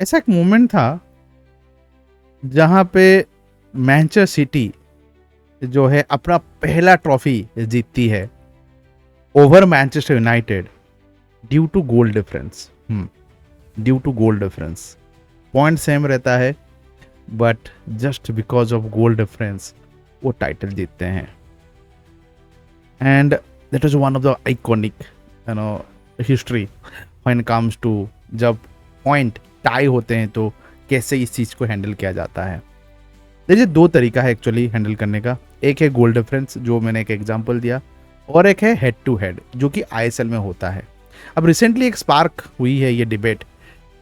ऐसा एक मोमेंट था जहां पे मैनचेस्टर सिटी जो है अपना पहला ट्रॉफी जीतती है over Manchester United due to goal difference. Due to goal difference point same रहता है, but just because of goal difference वो टाइटल जीतते हैं। And that was one of the iconic history when comes to जब point tie होते हैं तो कैसे इस चीज़ को हैंडल किया जाता है। देखिए, दो तरीका है एक्चुअली हैंडल करने का। एक है गोल डिफरेंस जो मैंने एक एग्जांपल दिया, और एक है हेड टू हेड जो कि आईएसएल में होता है। अब रिसेंटली एक स्पार्क हुई है ये डिबेट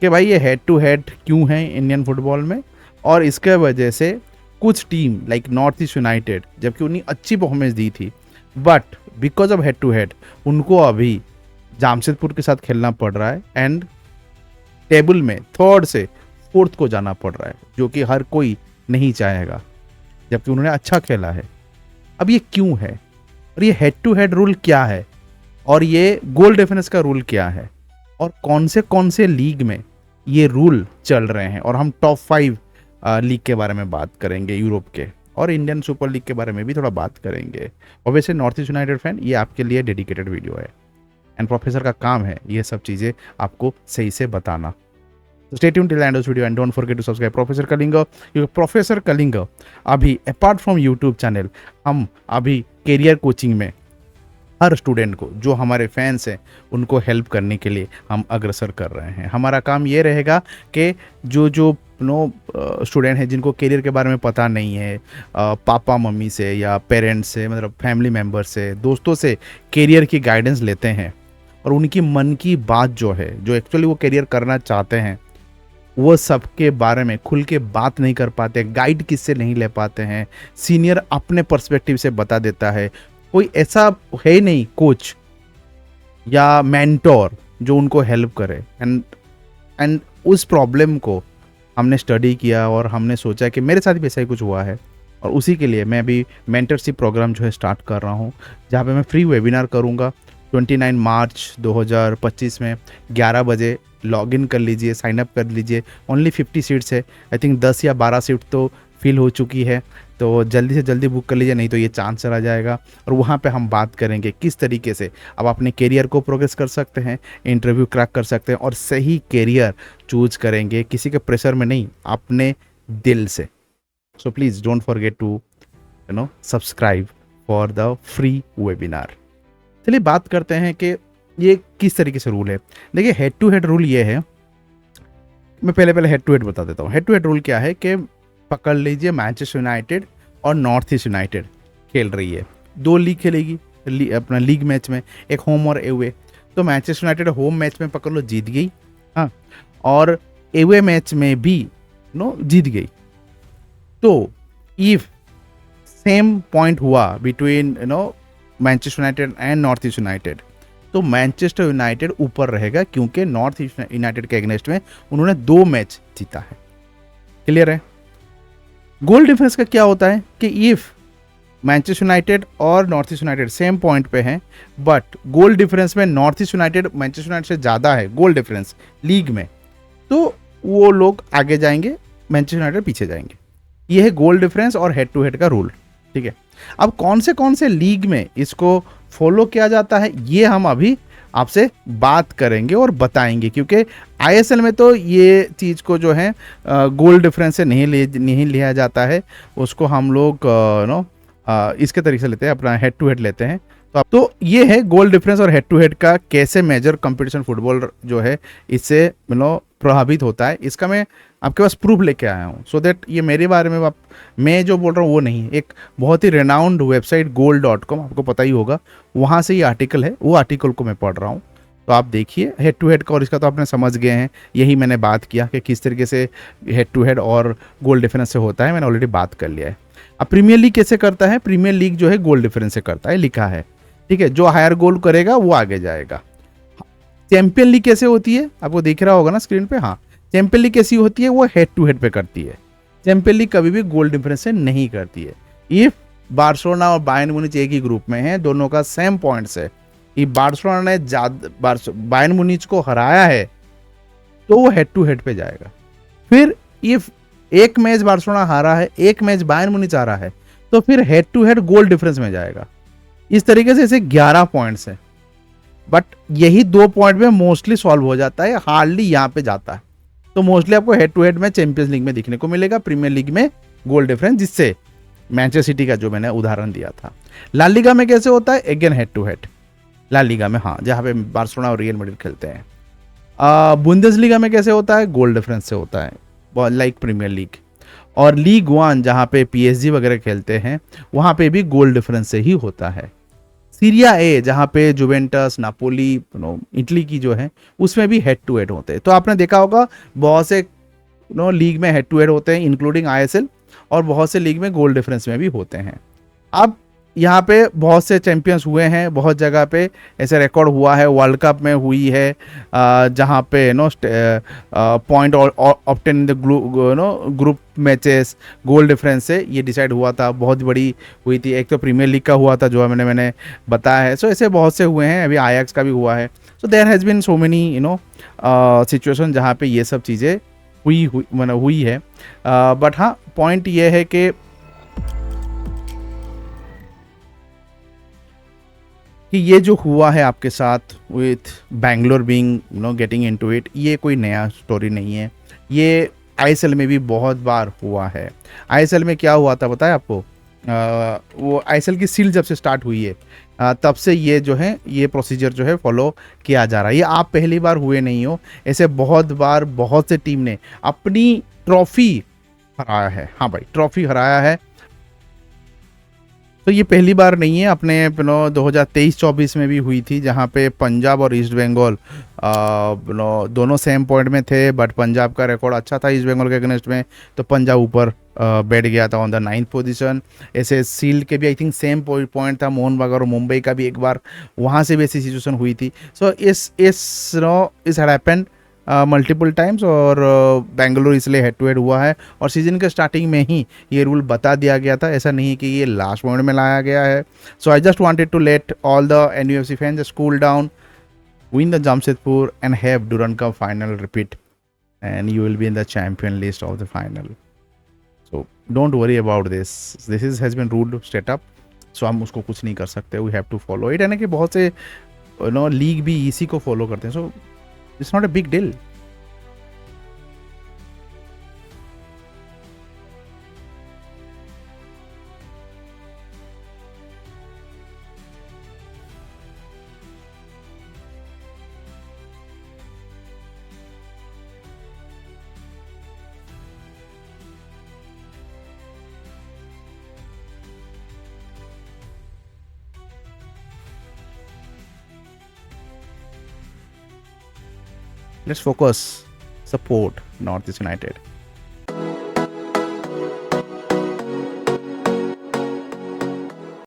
कि भाई ये हेड टू हेड क्यों है इंडियन फुटबॉल में, और इसके वजह से कुछ team like North East United जबकि उन्हें अच्छी परफॉर्मेंस दी थी, but because of head to head उनको अभी जामशेदपुर के साथ खेलना पड़ रहा है एंड टेबल में थर्ड से फोर्थ को जाना पड़ रहा है, जो कि हर कोई नहीं चाहेगा जबकि उन्होंने अच्छा खेला है। अब ये क्यों है, और ये हेड टू हेड रूल क्या है, और ये गोल डिफरेंस का रूल क्या है, और कौन से लीग में ये रूल चल रहे हैं। और हम टॉप 5 लीग के बारे में बात करेंगे यूरोप के, और इंडियन सुपर लीग के बारे में भी थोड़ा बात करेंगे। और वैसे नॉर्थ ईस्ट यूनाइटेड फैन, ये आपके लिए डेडिकेटेड वीडियो है एंड प्रोफेसर का काम है ये सब चीज़ें आपको सही से बताना। So stay tuned till the end of this video and don't forget to subscribe Professor Kalinga, क्योंकि प्रोफेसर कलिंगा अभी अपार्ट फ्रॉम यूट्यूब चैनल हम अभी करियर कोचिंग में हर स्टूडेंट को जो हमारे फैंस हैं उनको हेल्प करने के लिए हम अग्रसर कर रहे हैं। हमारा काम ये रहेगा कि जो स्टूडेंट हैं जिनको करियर के बारे में पता नहीं है, पापा मम्मी से या पेरेंट्स से, मतलब फैमिली मेम्बर से, दोस्तों से करियर की गाइडेंस लेते हैं, और उनकी मन की बात जो है, जो एक्चुअली वो करियर करना चाहते हैं, वो सबके बारे में खुल के बात नहीं कर पाते, गाइड किससे नहीं ले पाते हैं, सीनियर अपने पर्सपेक्टिव से बता देता है, कोई ऐसा है नहीं कोच या मेंटोर जो उनको हेल्प करे। एंड उस प्रॉब्लम को हमने स्टडी किया और हमने सोचा कि मेरे साथ भी ऐसा ही कुछ हुआ है, और उसी के लिए मैं अभी मेंटरशिप प्रोग्राम जो है स्टार्ट कर रहा हूँ, जहाँ पे मैं फ्री वेबिनार करूँगा 29 मार्च 2025 में 11 बजे। लॉगिन कर लीजिए, साइन अप कर लीजिए। ओनली 50 सीट्स है, आई थिंक 10 या 12 सीट तो फिल हो चुकी है, तो जल्दी से जल्दी बुक कर लीजिए, नहीं तो ये चांस चला जाएगा। और वहाँ पे हम बात करेंगे किस तरीके से आप अपने करियर को प्रोग्रेस कर सकते हैं, इंटरव्यू क्रैक कर सकते हैं, और सही करियर चूज करेंगे किसी के प्रेशर में नहीं, अपने दिल से। So please don't forget to subscribe for the free webinar. चलिए बात करते हैं कि ये किस तरीके से रूल है। देखिए, हेड टू हेड रूल ये है, मैं पहले हेड टू हेड बता देता हूँ। हेड टू हेड रूल क्या है कि पकड़ लीजिए मैनचेस्टर यूनाइटेड और नॉर्थ ईस्ट यूनाइटेड खेल रही है, 2 लीग खेलेगी अपना लीग मैच में, एक होम और एवे। तो मैनचेस्टर यूनाइटेड होम मैच में पकड़ लो जीत गई, हाँ, और एवे मैच में भी जीत गई। तो इफ सेम पॉइंट हुआ between Manchester United and north East United, तो मैनचेस्टर यूनाइटेड ऊपर रहेगा, क्योंकि नॉर्थ ईस्ट यूनाइटेड के अगेंस्ट में उन्होंने 2 मैच जीता है। क्लियर है। गोल डिफरेंस का क्या होता है कि इफ मैनचेस्टर यूनाइटेड और north East United same point पे हैं, बट गोल डिफरेंस में north East United Manchester United से ज़्यादा है गोल डिफरेंस लीग में, तो वो लोग आगे जाएंगे, मैनचेस्टर यूनाइटेड पीछे जाएंगे। ये है गोल डिफरेंस और हेड टू हेड का रूल। ठीक है, अब कौन से लीग में इसको फॉलो किया जाता है ये हम अभी आपसे बात करेंगे और बताएंगे, क्योंकि आईएसएल में तो ये चीज़ को जो है गोल डिफरेंस से नहीं लिया जाता है, उसको हम लोग इसके तरीके से लेते हैं, अपना हेड टू हेड लेते हैं। तो ये है गोल डिफरेंस और हेड टू हेड का कैसे मेजर कंपटीशन फुटबॉल जो है इससे प्रभावित होता है। इसका मैं आपके पास प्रूफ लेके आया हूँ, सो दैट ये मेरे बारे में मैं जो बोल रहा हूँ वो नहीं है। एक बहुत ही रेनाउंड वेबसाइट goal.com, आपको पता ही होगा, वहाँ से ये आर्टिकल है, वो आर्टिकल को मैं पढ़ रहा हूँ। तो आप देखिए हेड टू हेड का, और इसका तो आपने समझ गए हैं, यही मैंने बात किया कि किस तरीके से हेड टू हेड और गोल डिफरेंस से होता है, मैंने ऑलरेडी बात कर लिया है। अब प्रीमियर लीग कैसे करता है, प्रीमियर लीग जो है गोल डिफरेंस से करता है, लिखा है, ठीक है, जो हायर गोल करेगा वो आगे जाएगा। चैंपियन लीग कैसे होती है, आपको दिख रहा होगा ना स्क्रीन पे, हाँ, चैंपियन लीग कैसी होती है, वो हेड टू हेड पे करती है। चैंपियन लीग कभी भी गोल डिफरेंस से नहीं करती है। इफ बार्सिलोना और बायर्न म्यूनिच एक ही ग्रुप में है, दोनों का सेम पॉइंट्स है, इफ बार्सिलोना ने बायर्न म्यूनिच को हराया है तो वो हेड टू हेड पे जाएगा। फिर इफ एक मैच बार्सिलोना हारा है, एक मैच बायर्न म्यूनिच हारा है, तो फिर head to head goal difference में जाएगा। इस तरीके से इसे 11 पॉइंट्स है, बट यही 2 पॉइंट में मोस्टली सॉल्व हो जाता है, हार्डली यहाँ पे जाता है। तो मोस्टली आपको हेड टू हेड में चैंपियंस लीग में दिखने को मिलेगा, प्रीमियर लीग में गोल डिफरेंस, जिससे मैनचेस्टर सिटी का जो मैंने उदाहरण दिया था। ला लीगा में कैसे होता है, again head to head. La Liga में, हाँ, जहाँ पे बार्सिलोना और रियल मैड्रिड खेलते हैं। बुंदेसलीगा में कैसे होता है, गोल डिफरेंस से होता है, लाइक प्रीमियर लीग। और लीग वन जहाँ पे पीएसजी वगैरह खेलते हैं, वहाँ पे भी गोल डिफरेंस से ही होता है। सीरिया ए जहाँ पे जुवेंटस, नापोली, इटली की जो है, उसमें भी हेड टू हेड होते हैं। तो आपने देखा होगा बहुत से लीग में हेड टू हेड होते हैं, इंक्लूडिंग आईएसएल, और बहुत से लीग में गोल डिफरेंस में भी होते हैं। अब यहाँ पे बहुत से चैंपियंस हुए हैं, बहुत जगह पे ऐसे रिकॉर्ड हुआ है, वर्ल्ड कप में हुई है, जहाँ पे point obtain in the group matches goal difference से ये डिसाइड हुआ था, बहुत बड़ी हुई थी। एक तो प्रीमियर लीग का हुआ था जो मैंने बताया है। सो ऐसे बहुत से हुए हैं, अभी आयाक्स का भी हुआ है। So there has been so many situation जहाँ पे ये सब चीज़ें हुई है। बट हाँ, पॉइंट ये है कि ये जो हुआ है आपके साथ with Bangalore being getting into it, ये कोई नया स्टोरी नहीं है। ये आईएसएल में भी बहुत बार हुआ है। आईएसएल में क्या हुआ था पता है आपको? वो आईएसएल की सील जब से स्टार्ट हुई है, तब से ये जो है, ये प्रोसीजर जो है फॉलो किया जा रहा है। ये आप पहली बार हुए नहीं हो, ऐसे बहुत बार बहुत से टीम ने अपनी ट्रॉफी हराया है। हाँ भाई, ट्रॉफी हराया है। तो ये पहली बार नहीं है, अपने 2023-24 में भी हुई थी, जहाँ पे पंजाब और ईस्ट बंगाल दोनों सेम पॉइंट में थे, बट पंजाब का रिकॉर्ड अच्छा था ईस्ट बंगाल के अगेंस्ट में, तो पंजाब ऊपर बैठ गया था ऑन द 9th पोजीशन। ऐसे सील के भी आई थिंक सेम पॉइंट था, मोहन बागान और मुंबई का भी एक बार वहाँ से भी ऐसी सिचुएशन हुई थी। सो इस हैपेंड मल्टीपल टाइम्स, और बेंगलुरु इसलिए हेड टू हेड हुआ है। और सीजन के स्टार्टिंग में ही ये रूल बता दिया गया था, ऐसा नहीं कि ये लास्ट मोमेंट में लाया गया है। So I just wanted to let all the NUFC fans just cool down, win the Jamshedpur and have Durand Cup final repeat, and you will be in the champion list of the final. So don't worry about this. This has been ruled straight up. So हम उसको कुछ नहीं कर सकते. We have to follow it. यानी कि बहुत से लीग भी इसी को फॉलो करते हैं. So it's not a big deal. Let's focus, support Northeast United.